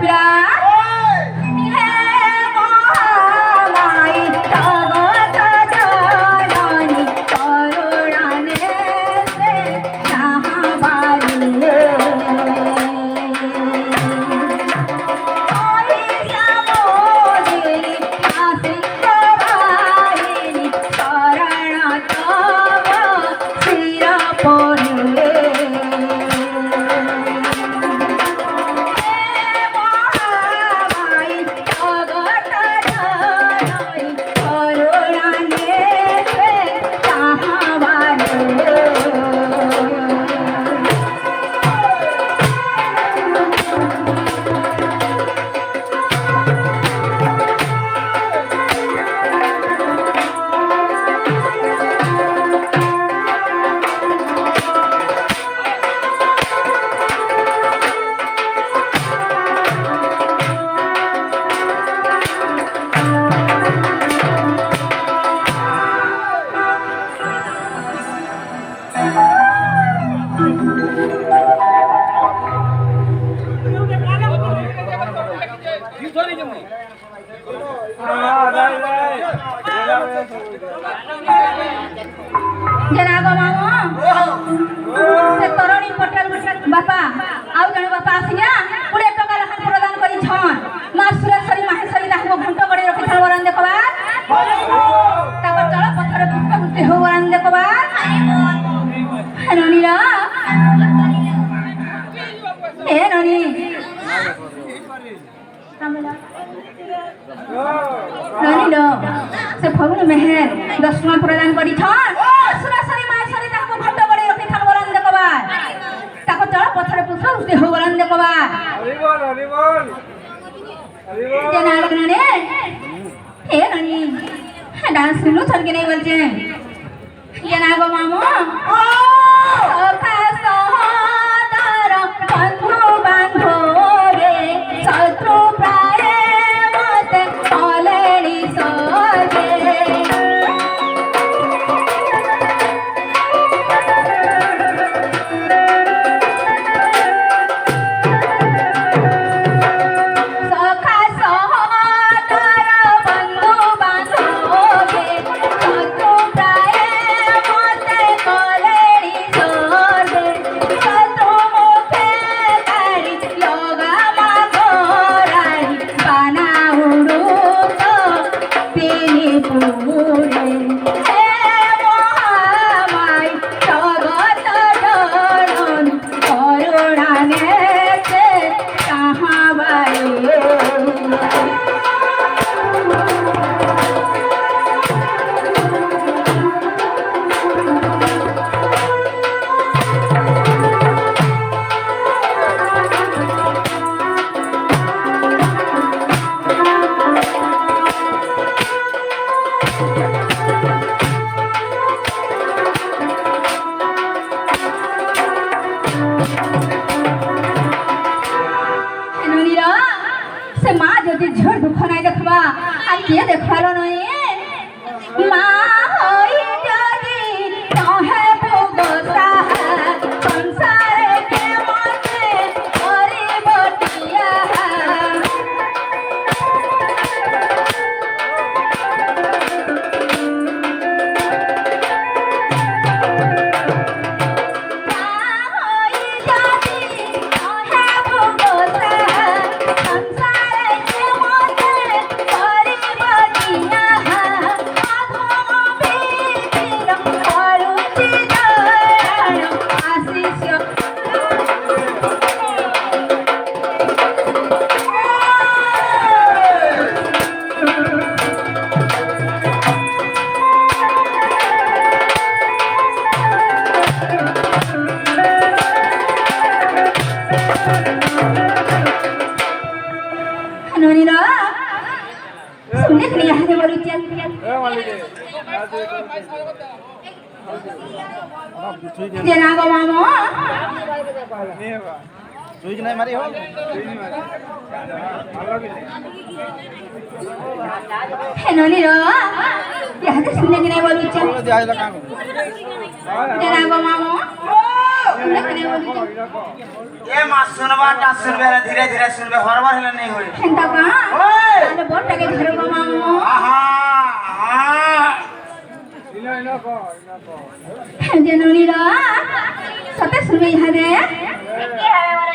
पिला हे महामाई जगत जननी करुणाने से चाहवारी जनागो मामो से तरुणी पटेल बापा आउ जने बापा आसिया 20 टका लखन प्रदान करी छन मां सुरेश्वरी माहेश्वरी ताको घंटा गड़ी रखि छन वरन देखबा ताको चल पत्थर पुष्प गुस्ती हो वरन देखबा ननी रा ए ननी ननी लो से फगुन मेहर 10 टका प्रदान करी छन सुरेश्वरी माहेश्वरी ताको घंटा गड़ी रखि छन वरन देखबा ताको चल पत्थर पुष्प गुस्ती हो वरन देखबा हरि बोल जना लगने ए ननी डांस सुनो छन के नहीं बोलचे जना गो मामो सखा सहोदर बंधु बांधवे शत्रु प्राय मत कलेड़ी सोगे से माँ जदि झड़ दुख नहीं देखबा आ के देखवालो नहीं माँ होई जदि तोहे भोगता संसार के मते हरि बटिया सुनने के लिए यहाँ से बोलूँ चल जना गो मामो सुई नहीं मारी हो है नोनी रो यहाँ से सुनने के लिए बोलूँ चल जना गो मामो सुनले कने बोली ए मां सुनबाटा सुनबे धीरे धीरे सुनबे हरबर हेले नहीं होई हेंता का ओए अरे बोटा के धरबो मामू आहा इना को जननी रा सते सुनबे हदे के हवे वाला